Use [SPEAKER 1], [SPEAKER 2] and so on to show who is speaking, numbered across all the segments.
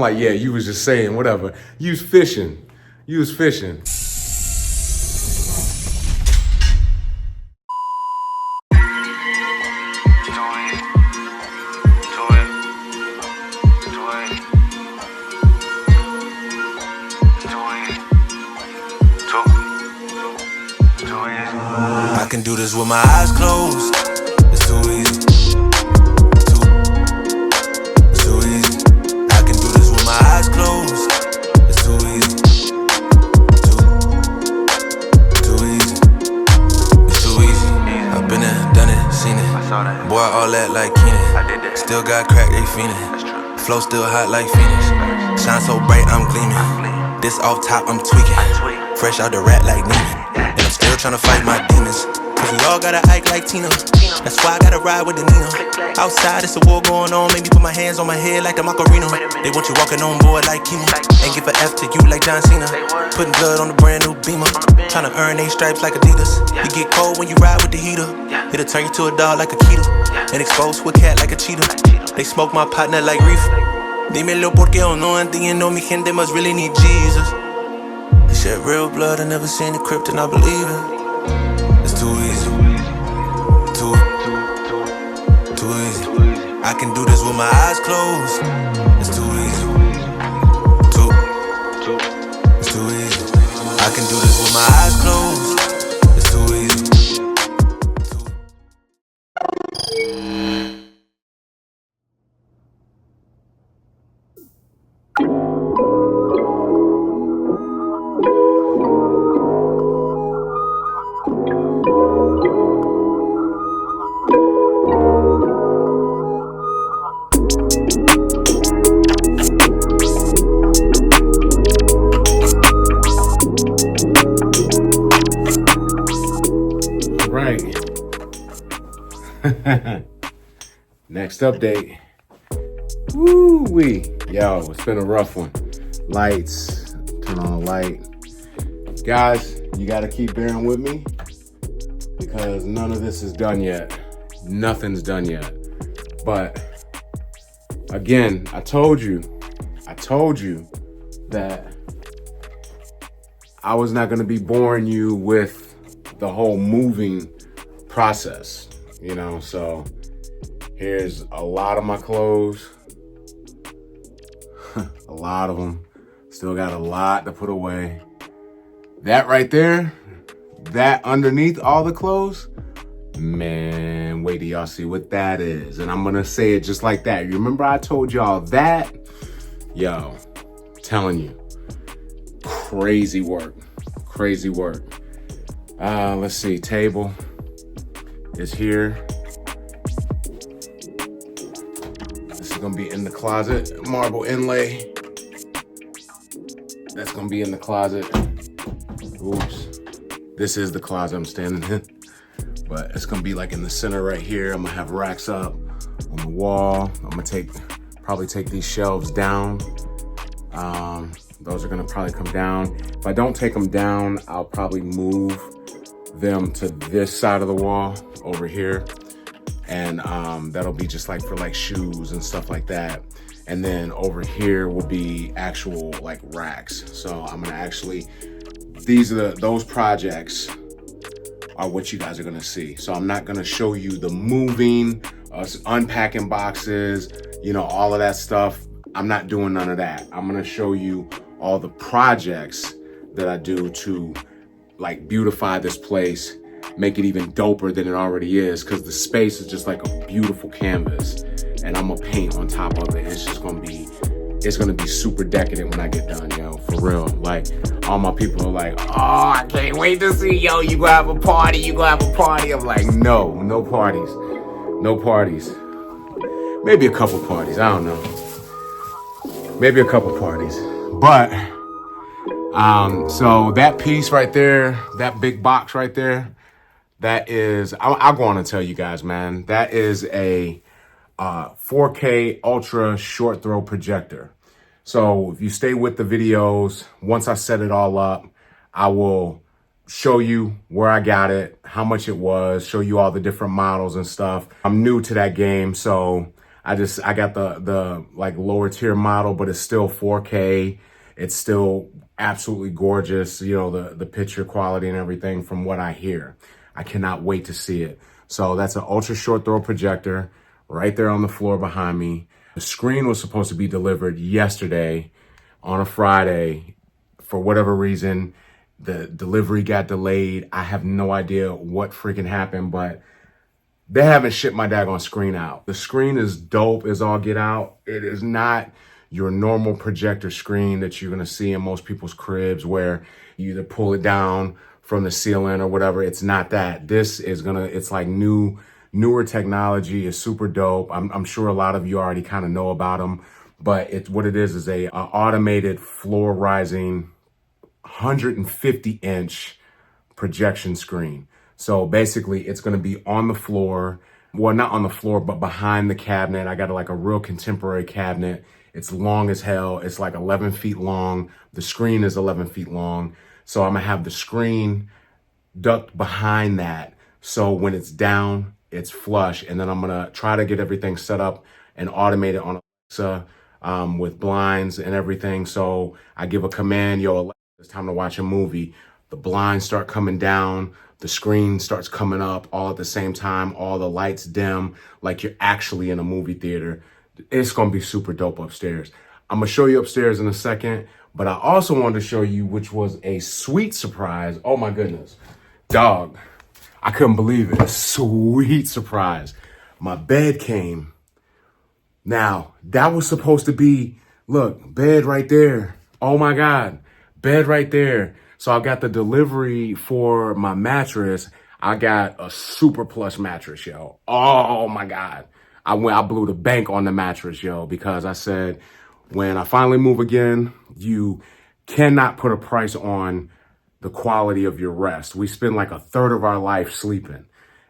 [SPEAKER 1] Like, yeah, you was just saying, whatever. You was fishing. You was fishing.
[SPEAKER 2] I can do this with my eyes closed. It's too easy. Too easy. I can do this with my eyes closed. It's too easy. Too easy. It's too easy. I've been there, done it, seen it. Boy, all that like Keenan. Still got crack, they fiendin'. Flow still hot like Phoenix. Shine so bright, I'm gleaming. This off top, I'm tweaking. Fresh out the rat like Neiman. And I'm still tryna fight my demons. Cause we all gotta act like Tina. That's why I gotta ride with the Nina. Outside, it's a war going on. Make me put my hands on my head like the Macarena. They want you walking on board like chemo. And give a F to you like John Cena. Putting blood on the brand new Beamer. Tryna earn they stripes like Adidas. You get cold when you ride with the heater. It'll turn you to a dog like a Keto. And expose to a cat like a cheetah. They smoke my partner like reef. Dímelo porque o no entiendo. Mi gente must really need Jesus. They shed real blood. I never seen the crypt and I believe it. It's too easy. Too easy. I can do this with my eyes closed. It's too easy. It's too easy. I can do this with my eyes closed. It's too easy.
[SPEAKER 1] Next update. Woo-wee. Yo, it's been a rough one. Lights. Turn on the light. Guys, you gotta keep bearing with me because none of this is done yet. Nothing's done yet. But again, I told you that I was not gonna be boring you with the whole moving process, you know, so here's a lot of my clothes, a lot of them, still got a lot to put away. That right there, that underneath all the clothes, man, wait till y'all see what that is. And I'm gonna say it just like that. You remember I told y'all that? Yo, telling you, crazy work. Let's see, table is here. This is gonna be in the closet. Marble inlay. That's gonna be in the closet. Oops. This is the closet I'm standing in. But it's gonna be like in the center right here. I'm gonna have racks up on the wall. I'm gonna probably take these shelves down. Those are gonna probably come down. If I don't take them down, I'll probably move them to this side of the wall over here. And that'll be just like for like shoes and stuff like that. And then over here will be actual like racks. So I'm gonna actually, those projects are what you guys are gonna see. So I'm not gonna show you the moving, unpacking boxes, you know, all of that stuff. I'm not doing none of that. I'm gonna show you all the projects that I do to like beautify this place, make it even doper than it already is, because the space is just like a beautiful canvas. And I'm gonna paint on top of it. It's gonna be super decadent when I get done, yo, for real. Like, all my people are like, oh, I can't wait to see, yo, you gonna have a party, I'm like, no parties. Maybe a couple parties, I don't know. Maybe a couple parties. But, so that piece right there, that big box right there, that is, I'm going to tell you guys, man, that is a 4K ultra short throw projector. So if you stay with the videos, once I set it all up, I will show you where I got it, how much it was, show you all the different models and stuff. I'm new to that game, so I got the like lower tier model, but it's still 4K. It's still absolutely gorgeous. You know, the picture quality and everything from what I hear. I cannot wait to see it. So that's an ultra short throw projector right there on the floor behind me. The screen was supposed to be delivered yesterday on a Friday. For whatever reason, the delivery got delayed. I have no idea what freaking happened, but they haven't shipped my daggone screen out. The screen is dope as all get out. It is not your normal projector screen that you're gonna see in most people's cribs where you either pull it down from the ceiling or whatever. It's not that. This is it's like newer technology. It's super dope. I'm sure a lot of you already kind of know about them, but what it is a automated floor rising 150-inch projection screen. So basically it's going to be on the floor. Well, not on the floor, but behind the cabinet. I got like a real contemporary cabinet. It's long as hell. It's like 11 feet long. The screen is 11 feet long. So I'm going to have the screen ducked behind that. So when it's down, it's flush. And then I'm going to try to get everything set up and automate it on Alexa with blinds and everything. So I give a command, yo, Alexa, it's time to watch a movie. The blinds start coming down. The screen starts coming up all at the same time. All the lights dim like you're actually in a movie theater. It's going to be super dope upstairs. I'm going to show you upstairs in a second, but I also wanted to show you, which was a sweet surprise. Oh my goodness. Dog, I couldn't believe it. Sweet surprise. My bed came. Now, that was supposed to be, look, bed right there. Oh my God, bed right there. So I got the delivery for my mattress. I got a super plush mattress, yo. Oh my God. I blew the bank on the mattress, yo, because I said, when I finally move again, you cannot put a price on the quality of your rest. We spend like a third of our life sleeping.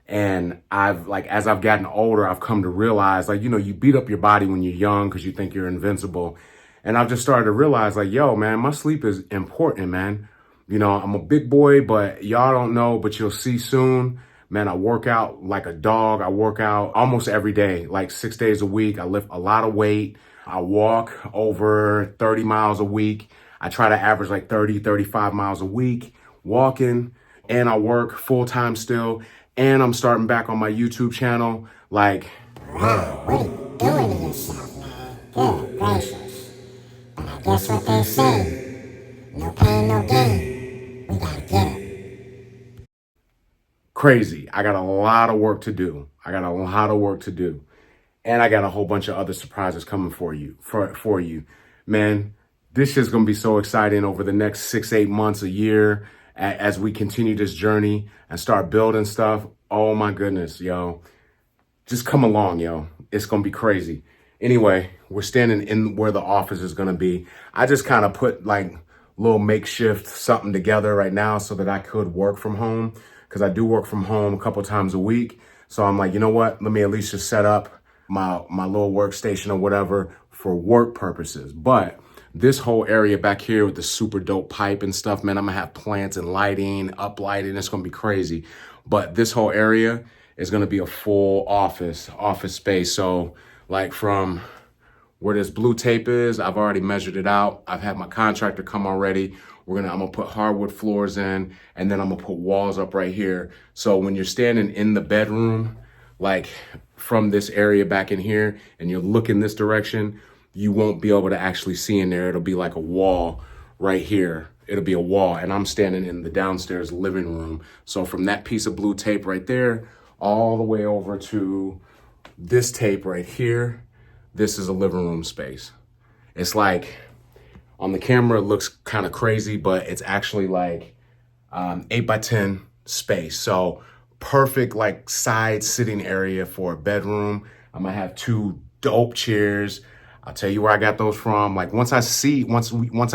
[SPEAKER 1] And as I've gotten older, I've come to realize, like, you know, you beat up your body when you're young because you think you're invincible. And I've just started to realize, like, yo, man, my sleep is important, man. You know, I'm a big boy, but y'all don't know, but you'll see soon. Man, I work out like a dog. I work out almost every day, like 6 days a week. I lift a lot of weight. I walk over 30 miles a week. I try to average like 35 miles a week walking, and I work full time still. And I'm starting back on my YouTube channel. Like,
[SPEAKER 3] wow, what are you doing to yourself, man? Good gracious. But I guess what they say, no pain, no gain. We gotta get it.
[SPEAKER 1] crazy. I got a lot of work to do. And I got a whole bunch of other surprises coming for you. Man, this is going to be so exciting over the next 6-8 months, a year, as we continue this journey and start building stuff. Oh my goodness, yo. Just come along, yo. It's going to be crazy. Anyway, we're standing in where the office is going to be. I just kind of put like little makeshift something together right now so that I could work from home, because I do work from home a couple times a week. So I'm like, you know what? Let me at least just set up my little workstation or whatever for work purposes. But this whole area back here with the super dope pipe and stuff, man, I'm gonna have plants and lighting, uplighting. It's gonna be crazy. But this whole area is gonna be a full office space. So like from where this blue tape is, I've already measured it out. I've had my contractor come already. I'm gonna put hardwood floors in, and then I'm gonna put walls up right here. So when you're standing in the bedroom, like from this area back in here, and you're looking this direction, you won't be able to actually see in there. It'll be like a wall right here. It'll be a wall, and I'm standing in the downstairs living room. So from that piece of blue tape right there, all the way over to this tape right here, this is a living room space. It's like, on the camera, it looks kind of crazy, but it's actually like 8x10 space. So perfect like side sitting area for a bedroom. I'm gonna have 2 dope chairs. I'll tell you where I got those from. Like once I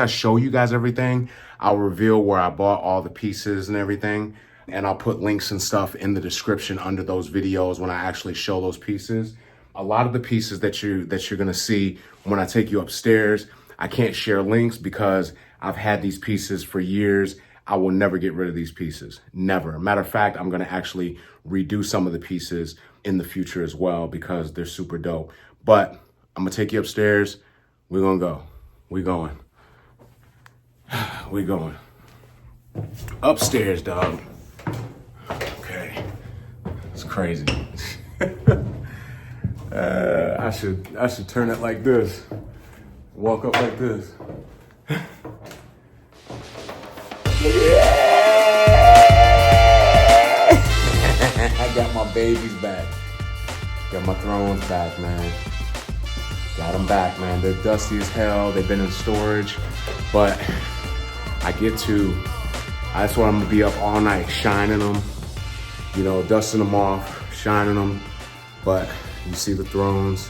[SPEAKER 1] show you guys everything, I'll reveal where I bought all the pieces and everything. And I'll put links and stuff in the description under those videos when I actually show those pieces. A lot of the pieces that you're gonna see when I take you upstairs, I can't share links because I've had these pieces for years. I will never get rid of these pieces, never. Matter of fact, I'm gonna actually redo some of the pieces in the future as well because they're super dope. But I'm gonna take you upstairs. We're gonna go. We going. We going. Upstairs, dog. Okay. It's crazy. I should turn it like this. Walk up like this. I got my babies back. Got my thrones back, man. Got them back, man. They're dusty as hell. They've been in storage, but that's why I'm gonna be up all night shining them, you know, dusting them off, shining them. But you see the thrones,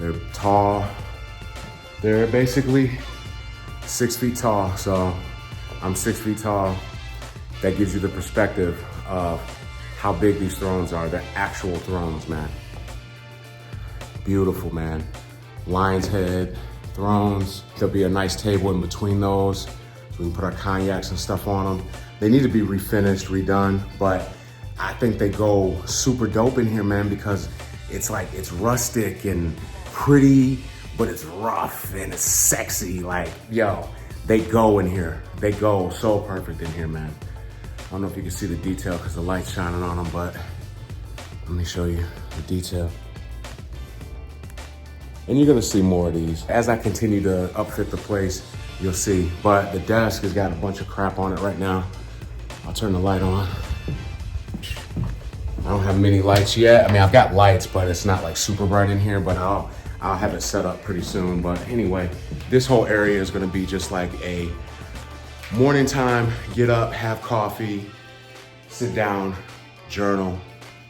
[SPEAKER 1] they're tall. They're basically 6 feet tall. So I'm 6 feet tall. That gives you the perspective of how big these thrones are. They're actual thrones, man. Beautiful, man. Lion's head thrones. There'll be a nice table in between those, so we can put our cognacs and stuff on them. They need to be refinished, redone, but I think they go super dope in here, man, because it's like, it's rustic and pretty, but it's rough and it's sexy. Like, yo, they go in here. They go so perfect in here, man. I don't know if you can see the detail because the light's shining on them, but let me show you the detail. And you're gonna see more of these. As I continue to upfit the place, you'll see. But the desk has got a bunch of crap on it right now. I'll turn the light on. I don't have many lights yet. I mean, I've got lights, but it's not like super bright in here, but I'll have it set up pretty soon. But anyway, this whole area is gonna be just like a morning time, get up, have coffee, sit down, journal.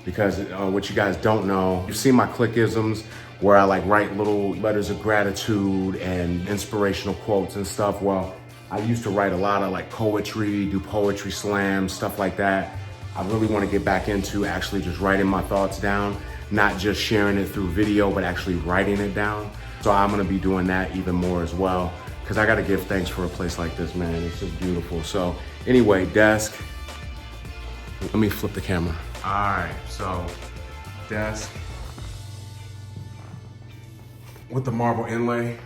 [SPEAKER 1] Because what you guys don't know, you've seen my clickisms where I like write little letters of gratitude and inspirational quotes and stuff. Well, I used to write a lot of like poetry, do poetry slams, stuff like that. I really want to get back into actually just writing my thoughts down, not just sharing it through video, but actually writing it down. So I'm gonna be doing that even more as well, because I gotta give thanks for a place like this, man. It's just beautiful. So anyway, desk. Let me flip the camera. All right, so desk with the marble inlay.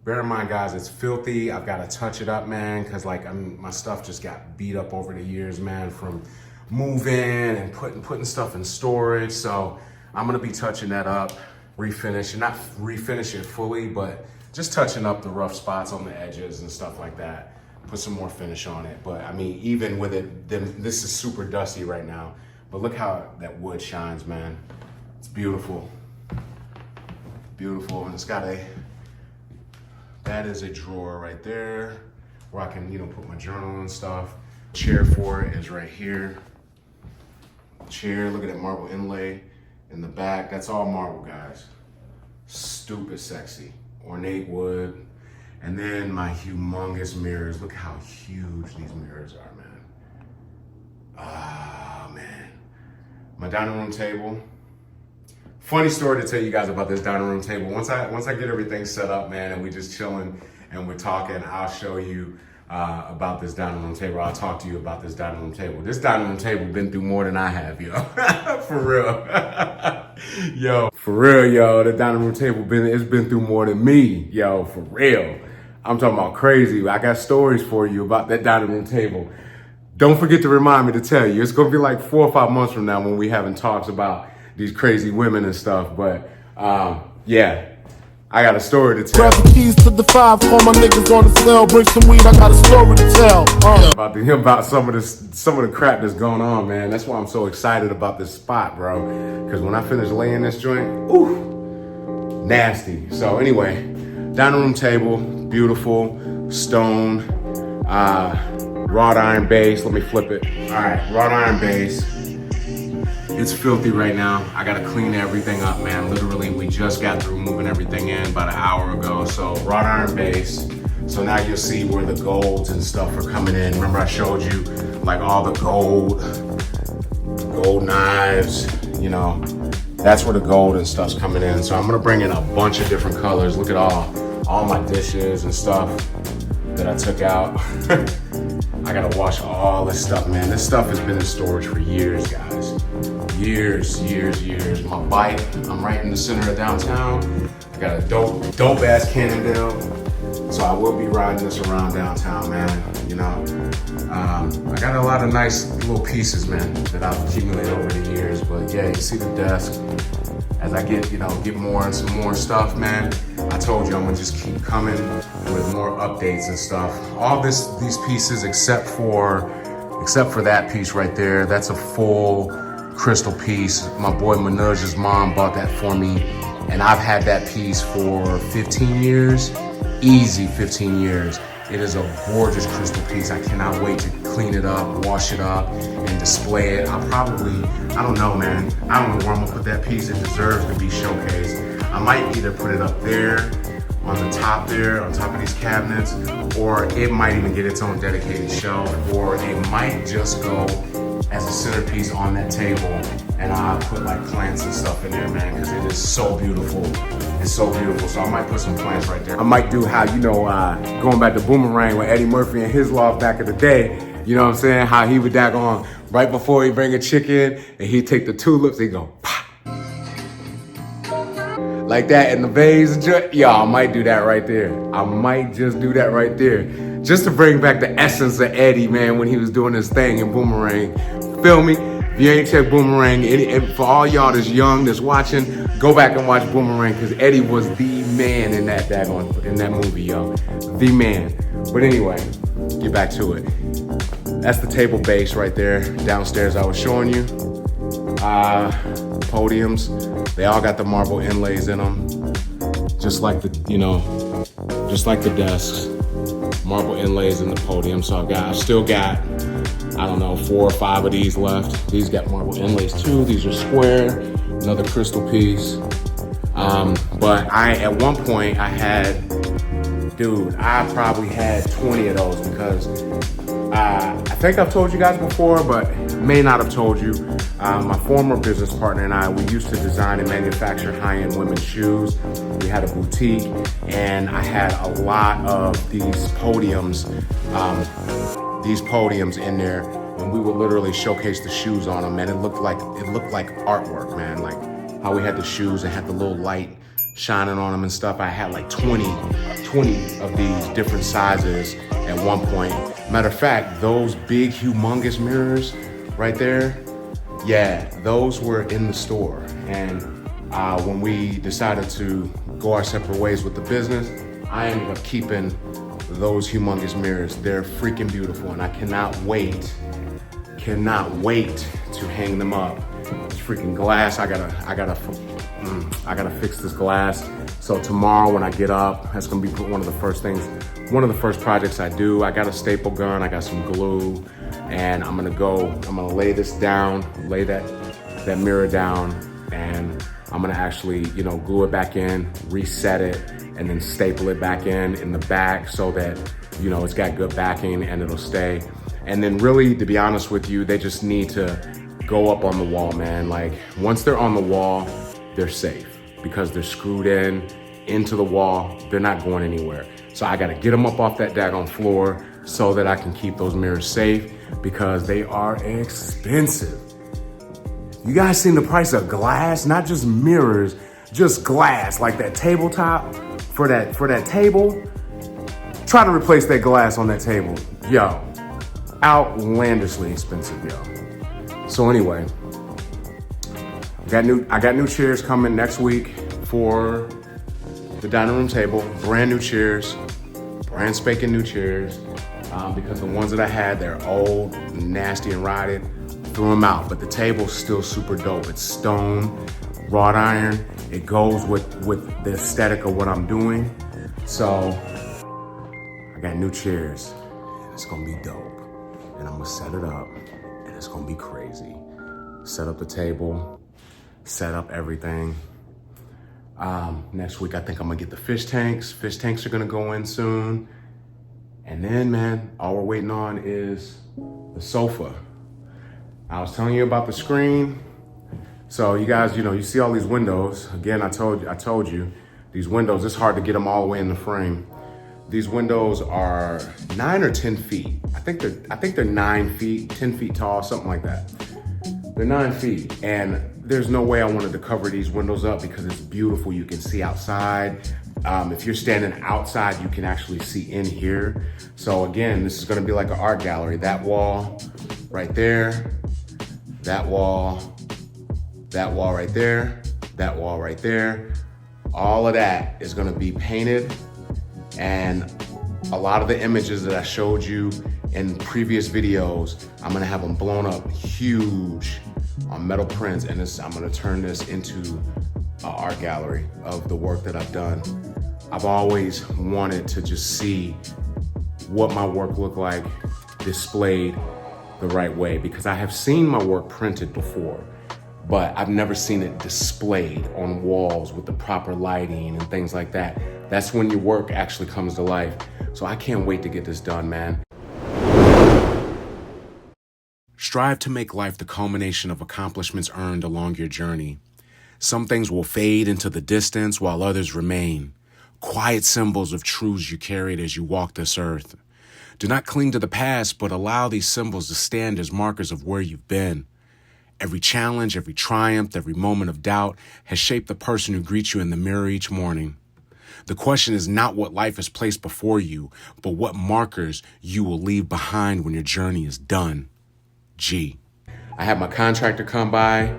[SPEAKER 1] Bear in mind, guys, it's filthy. I've got to touch it up, man, because like my stuff just got beat up over the years, man, from moving and putting stuff in storage. So I'm gonna be touching that up, refinishing, not refinish it fully, but just touching up the rough spots on the edges and stuff like that. Put some more finish on it. But I mean, even with it, this is super dusty right now, but look how that wood shines, man. It's beautiful. Beautiful, and it's got that is a drawer right there where I can, you know, put my journal and stuff. Chair for it is right here. Chair, look at that marble inlay in the back. That's all marble, guys. Stupid sexy, ornate wood. And then my humongous mirrors. Look how huge these mirrors are, man. Ah, man. My dining room table. Funny story to tell you guys about this dining room table. Once I get everything set up, man, and we just chilling and we're talking, I'll show you about this dining room table. I'll talk to you about this dining room table. This dining room table been through more than I have, yo. For real. Yo, for real, yo. The dining room table it's been through more than me, yo, for real. I'm talking about crazy. I got stories for you about that dining room table. Don't forget to remind me to tell you. It's gonna be like 4 or 5 months from now when we having talks about these crazy women and stuff, but yeah, I got a story to tell.
[SPEAKER 4] Grab the keys to the 5, call my niggas on the cell, bring some weed, I got a story to tell.
[SPEAKER 1] About some of the crap that's going on, man. That's why I'm so excited about this spot, bro. Because when I finish laying this joint, ooh, nasty. So anyway, dining room table, beautiful, stone, wrought iron base. Let me flip it. All right, wrought iron base. It's filthy right now. I gotta clean everything up, man. Literally, we just got through moving everything in about an hour ago. So wrought iron base. So now you'll see where the golds and stuff are coming in. Remember I showed you like all the gold knives, you know, that's where the gold and stuff's coming in. So I'm gonna bring in a bunch of different colors. Look at all my dishes and stuff that I took out. I gotta wash all this stuff, man. This stuff has been in storage for years, guys. years. My bike, I'm right in the center of downtown. I got a dope ass Cannondale. So I will be riding this around downtown, man, you know. I got a lot of nice little pieces, man, that I've accumulated over the years. But yeah, you see the desk. As I get more and some more stuff, man, I told you I'm gonna just keep coming with more updates and stuff. All these pieces except for that piece right there, that's a full crystal piece. My boy Manoj's mom bought that for me, and I've had that piece for 15 years, easy 15 years. It is a gorgeous crystal piece. I cannot wait to clean it up, wash it up, and display it. I don't know, man. I don't know where I'm gonna put that piece. It deserves to be showcased. I might either put it up there, on the top there, on top of these cabinets, or it might even get its own dedicated shelf, or it might just go as a centerpiece on that table, and I'll put like plants and stuff in there, man, because it is so beautiful. It's so beautiful. So I might put some plants right there. I might do how, going back to Boomerang with Eddie Murphy and his Loft back in the day, you know what I'm saying? How he would daggone right before he bring a chick in, and he'd take the tulips, he'd go, pah, like that in the vase. Yeah, I might do that right there. I might just do that right there. Just to bring back the essence of Eddie, man, when he was doing his thing in Boomerang. Feel me? If you ain't checked Boomerang, and for all y'all that's young, that's watching, go back and watch Boomerang, because Eddie was the man in that movie, yo. The man. But anyway, get back to it. That's the table base right there, downstairs I was showing you. Podiums, they all got the marble inlays in them, just like the desks, marble inlays in the podium. So I've still got, I don't know, 4 or 5 of these left. These got marble inlays too. These are square, another crystal piece. But at one point I probably had 20 of those, because I think I've told you guys before, but may not have told you. My former business partner and I, we used to design and manufacture high-end women's shoes. We had a boutique, and I had a lot of these podiums in there, and we would literally showcase the shoes on them, and it looked like artwork, man. Like how we had the shoes and had the little light shining on them and stuff. I had like 20 of these different sizes at one point. Matter of fact, those big, humongous mirrors right there, yeah, those were in the store. And when we decided to go our separate ways with the business, I ended up keeping those humongous mirrors. They're freaking beautiful, and I cannot wait to hang them up. This freaking glass, I gotta fix this glass. So tomorrow when I get up, that's gonna be one of the first projects I do. I got a staple gun, I got some glue, and I'm gonna lay this down, lay that mirror down, and I'm gonna actually, glue it back in, reset it, and then staple it back in the back so that, it's got good backing and it'll stay. And then really, to be honest with you, they just need to go up on the wall, man. Like once they're on the wall, they're safe because they're screwed into the wall. They're not going anywhere. So I gotta get them up off that daggone floor so that I can keep those mirrors safe, because they are expensive. You guys seen the price of glass? Not just mirrors, just glass, like that tabletop for that table. Try to replace that glass on that table. Yo, outlandishly expensive, yo. So anyway, I got new chairs coming next week for the dining room table. Brand new chairs, brand spanking new chairs, because the ones that I had, they're old, nasty, and rotted. Threw them out, but the table's still super dope. It's stone, wrought iron. It goes with the aesthetic of what I'm doing. So I got new chairs, and it's gonna be dope. And I'm gonna set it up, and it's gonna be crazy. Set up the table, set up everything. Next week, I think I'm gonna get the fish tanks. Fish tanks are gonna go in soon. And then, man, all we're waiting on is the sofa. I was telling you about the screen. So you guys, you see all these windows. Again, I told you, these windows, it's hard to get them all the way in the frame. These windows are 9 or 10 feet. I think they're 9 feet, 10 feet tall, something like that. They're 9 feet, and there's no way I wanted to cover these windows up because it's beautiful. You can see outside. If you're standing outside, you can actually see in here. So again, this is gonna be like an art gallery. That wall right there, that wall right there, that wall right there. All of that is gonna be painted, and a lot of the images that I showed you in previous videos, I'm gonna have them blown up huge on metal prints, and I'm gonna turn this into an art gallery of the work that I've done. I've always wanted to just see what my work looked like displayed the right way, because I have seen my work printed before, but I've never seen it displayed on walls with the proper lighting and things like that. That's when your work actually comes to life. So I can't wait to get this done, man. Strive to make life the culmination of accomplishments earned along your journey. Some things will fade into the distance while others remain. Quiet symbols of truths you carried as you walk this earth. Do not cling to the past, but allow these symbols to stand as markers of where you've been. Every challenge, every triumph, every moment of doubt has shaped the person who greets you in the mirror each morning. The question is not what life has placed before you, but what markers you will leave behind when your journey is done. G. I had my contractor come by.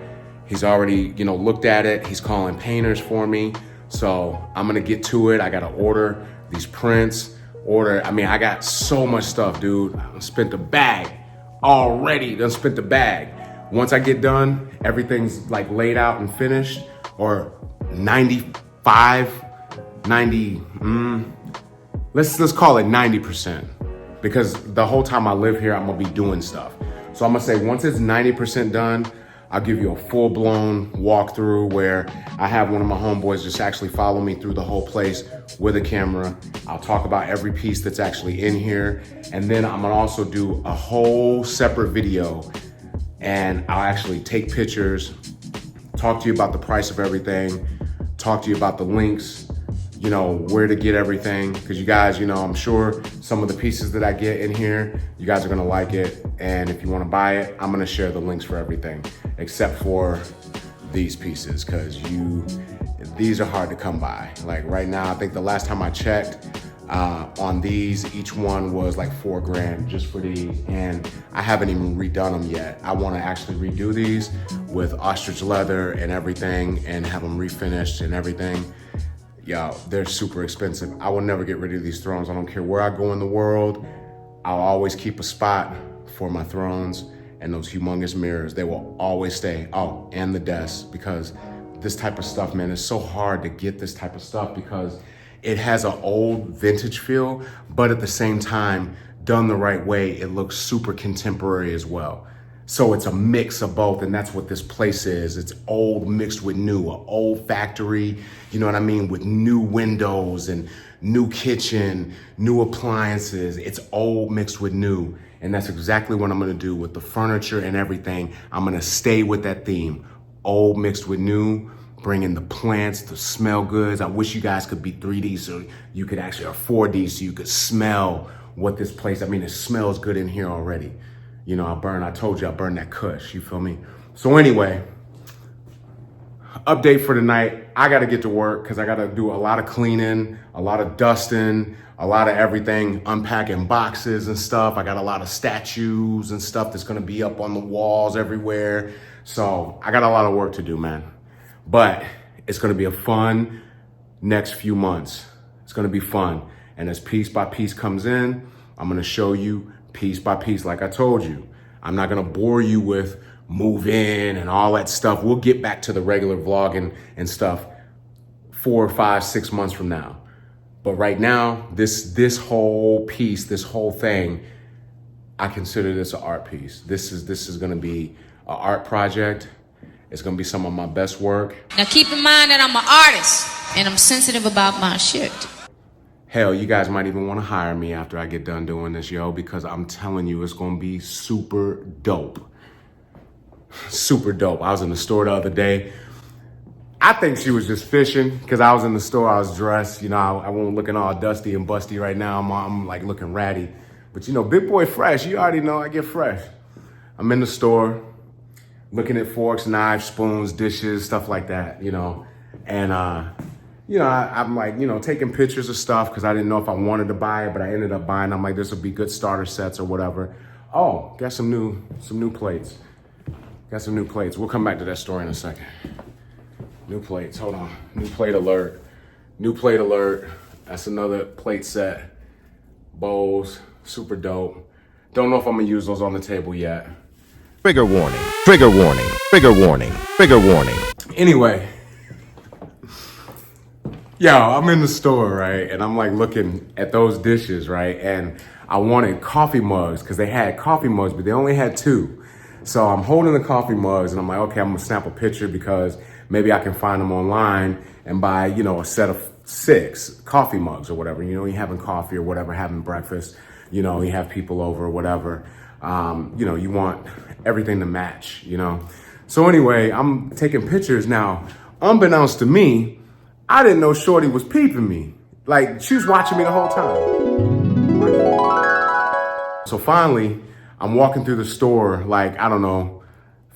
[SPEAKER 1] He's already, looked at it. He's calling painters for me. So I'm gonna get to it. I gotta order these prints, I got so much stuff, dude. I spent the bag already, spent the bag. Once I get done, everything's like laid out and finished, or 95, 90, let's call it 90%. Because the whole time I live here, I'm gonna be doing stuff. So I'm gonna say once it's 90% done, I'll give you a full-blown walkthrough where I have one of my homeboys just actually follow me through the whole place with a camera. I'll talk about every piece that's actually in here. And then I'm gonna also do a whole separate video, and I'll actually take pictures, talk to you about the price of everything, talk to you about the links, where to get everything. Because you guys, I'm sure some of the pieces that I get in here, you guys are gonna like it. And if you wanna buy it, I'm gonna share the links for everything, except for these pieces, because these are hard to come by. Like right now, I think the last time I checked on these, each one was like $4 grand just for these. And I haven't even redone them yet. I wanna actually redo these with ostrich leather and everything and have them refinished and everything. Yo, they're super expensive. I will never get rid of these thrones. I don't care where I go in the world. I'll always keep a spot for my thrones and those humongous mirrors. They will always stay. Oh, and the desks, because this type of stuff, man, it's so hard to get this type of stuff because it has an old vintage feel, but at the same time, done the right way, it looks super contemporary as well. So it's a mix of both, and that's what this place is. It's old mixed with new, an old factory, with new windows and new kitchen, new appliances. It's old mixed with new, and that's exactly what I'm gonna do with the furniture and everything. I'm gonna stay with that theme, old mixed with new, bring in the plants, the smell goods. I wish you guys could be 3D so you could actually, or 4D so you could smell what this place, it smells good in here already. I told you I burned that kush, you feel me? So anyway, update for tonight. I gotta get to work because I gotta do a lot of cleaning, a lot of dusting, a lot of everything, unpacking boxes and stuff. I got a lot of statues and stuff that's gonna be up on the walls everywhere. So I got a lot of work to do, man. But it's gonna be a fun next few months. It's gonna be fun. And as piece by piece comes in, I'm gonna show you piece by piece, like I told you. I'm not gonna bore you with move in and all that stuff. We'll get back to the regular vlogging and stuff 4, 5, 6 months from now. But right now, this whole piece, this whole thing, I consider this an art piece. This is gonna be an art project. It's gonna be some of my best work.
[SPEAKER 5] Now keep in mind that I'm an artist and I'm sensitive about my shit.
[SPEAKER 1] Hell, you guys might even want to hire me after I get done doing this, yo, because I'm telling you, it's going to be super dope. Super dope. I was in the store the other day. I think she was just fishing because I was in the store, I was dressed. I won't looking all dusty and busty right now. I'm like looking ratty. But big boy fresh, you already know I get fresh. I'm in the store. looking at forks, knives, spoons, dishes, stuff like that, you know. And, you know, I'm like, you know, taking pictures of stuff because I didn't know if I wanted to buy it, but I ended up buying. I'm like, this will be good starter sets or whatever. Oh, got some new plates. Got some new plates. We'll come back to that story in a second. New plates, hold on. New plate alert. New plate alert. That's another plate set. Bowls, super dope. Don't know if I'm gonna use those on the table yet.
[SPEAKER 6] Trigger warning, trigger warning, trigger warning, trigger warning.
[SPEAKER 1] Anyway, yo, I'm in the store, right? And I'm like looking at those dishes, right? And I wanted coffee mugs because they had coffee mugs, but they only had 2. So I'm holding the coffee mugs and I'm like, okay, I'm gonna snap a picture because maybe I can find them online and buy, you know, a set of 6 coffee mugs or whatever. You know, you're having coffee or whatever, having breakfast, you know, you have people over or whatever. You know, you want everything to match, you know? So anyway, I'm taking pictures. Now, unbeknownst to me, I didn't know Shorty was peeping me. Like, she was watching me the whole time. So finally, I'm walking through the store, like, I don't know,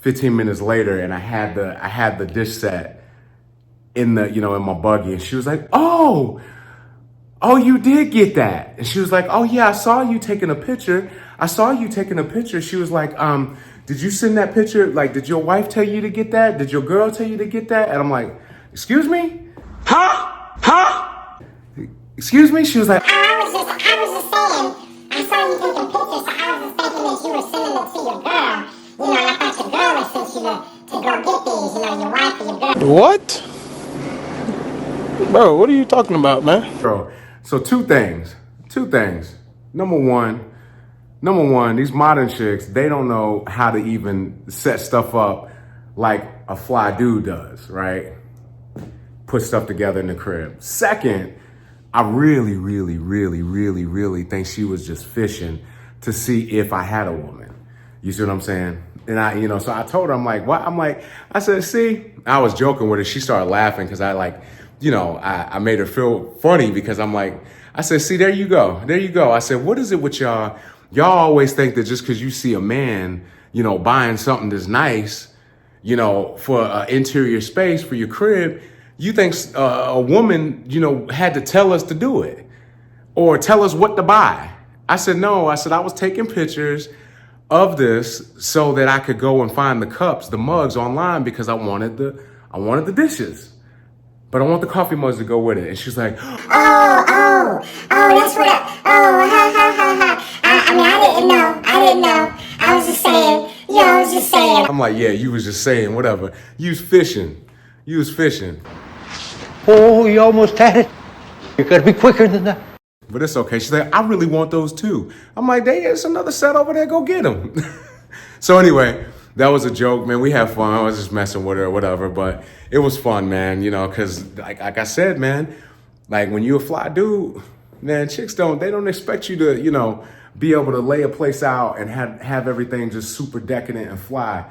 [SPEAKER 1] 15 minutes later, and I had the dish set in the, you know, in my buggy, and she was like, oh, you did get that. And she was like, oh yeah, I saw you taking a picture. She was like, did you send that picture? Like, did your wife tell you to get that? Did your girl tell you to get that? And I'm like, excuse me? Huh? Excuse me? She was like,
[SPEAKER 3] I was just saying, I saw you taking pictures, so I was just thinking that you were sending it to your girl. You know, and I thought your girl had sent you to go get these, you know, your wife or your girl.
[SPEAKER 4] What? Bro, what are you talking about, man?
[SPEAKER 1] bro. So two things. Number one, these modern chicks, they don't know how to even set stuff up like a fly dude does, right? Put stuff together in the crib. Second, I really think she was just fishing to see if I had a woman. You see what I'm saying? And I, you know, so I told her, I'm like, what? I said, see, I was joking with her. She started laughing because I like, you know, I made her feel funny because I'm like, I said, see, there you go. I said, what is it with y'all? Y'all always think that just because you see a man, you know, buying something that's nice, you know, for an interior space for your crib, you think a woman, you know, had to tell us to do it or tell us what to buy. I said, no. I said, I was taking pictures of this so that I could go and find the cups, the mugs online because I wanted the dishes. But I want the coffee mugs to go with it. And she's like,
[SPEAKER 3] Oh, that's what I mean, I didn't know. I was just saying,
[SPEAKER 1] I'm like, yeah, you was just saying, whatever. You was fishing.
[SPEAKER 7] Oh, you almost had it. You gotta be quicker than that.
[SPEAKER 1] But it's okay. She's like, I really want those too. I'm like, there's another set over there. Go get them. So anyway, that was a joke, man. We had fun. I was just messing with her or whatever, but it was fun, man. You know, because like I said, man, like when you a fly dude, man, chicks they don't expect you to, you know, be able to lay a place out and have everything just super decadent and fly,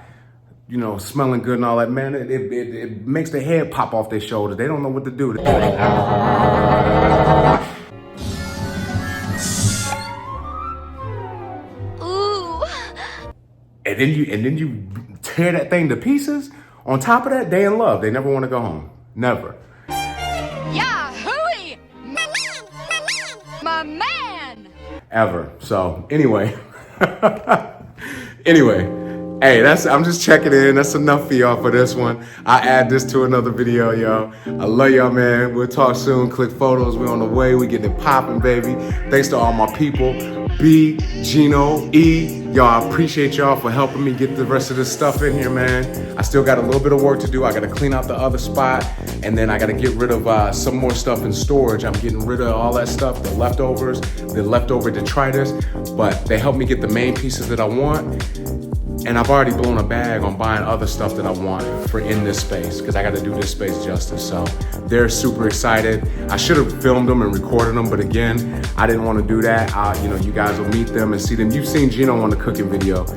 [SPEAKER 1] you know, smelling good and all that, man. It makes their head pop off their shoulders. They don't know what to do.
[SPEAKER 5] Ooh.
[SPEAKER 1] And then you tear that thing to pieces. On top of that, they in love. They never want to go home. Never.
[SPEAKER 5] Yeah, hooey! My man!
[SPEAKER 1] Ever. So anyway. Hey, I'm just checking in. That's enough for y'all for this one. I add this to another video, y'all. I love y'all, man. We'll talk soon. Click photos. We're on the way. We getting it popping, baby. Thanks to all my people. B, Gino, E. Y'all, I appreciate y'all for helping me get the rest of this stuff in here, man. I still got a little bit of work to do. I got to clean out the other spot, and then I got to get rid of some more stuff in storage. I'm getting rid of all that stuff, the leftovers, the leftover detritus, but they helped me get the main pieces that I want. And I've already blown a bag on buying other stuff that I want for in this space because I got to do this space justice. So they're super excited. I should have filmed them and recorded them, but again, I didn't want to do that. You know, you guys will meet them and see them. You've seen Gino on the cooking video.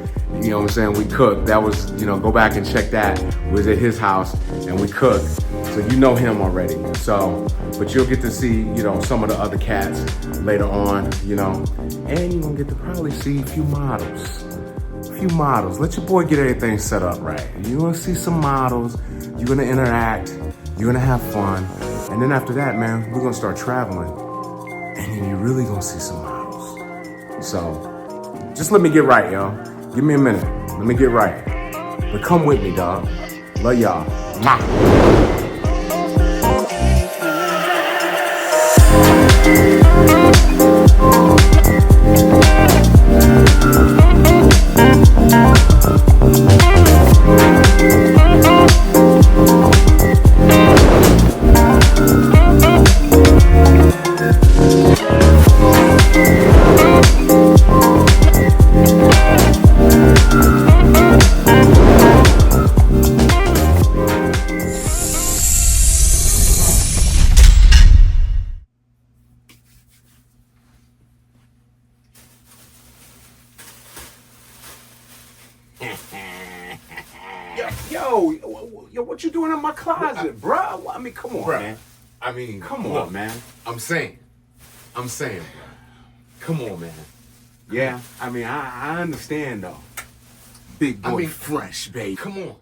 [SPEAKER 1] You know what I'm saying? We cooked. That was, you know, go back and check that. We was at his house and we cooked. So you know him already. So, but you'll get to see, you know, some of the other cats later on, you know, and you're going to get to probably see a few models. few models. Let your boy get everything set up right. You're gonna see some models. You're gonna interact. You're gonna have fun. And then after that, man, we're gonna start traveling. And then you're really gonna see some models. So, just let me get right, y'all. Give me a minute. Let me get right. But come with me, dog. Love y'all. Mwah. Yo, what you doing in my closet, bro? I mean, come on, man.
[SPEAKER 8] I mean,
[SPEAKER 1] Come on, man.
[SPEAKER 8] I'm saying, bro.
[SPEAKER 1] Come on, man. Yeah, I mean, I understand, though. Big boy
[SPEAKER 8] I mean,
[SPEAKER 1] fresh, babe.
[SPEAKER 8] Come on.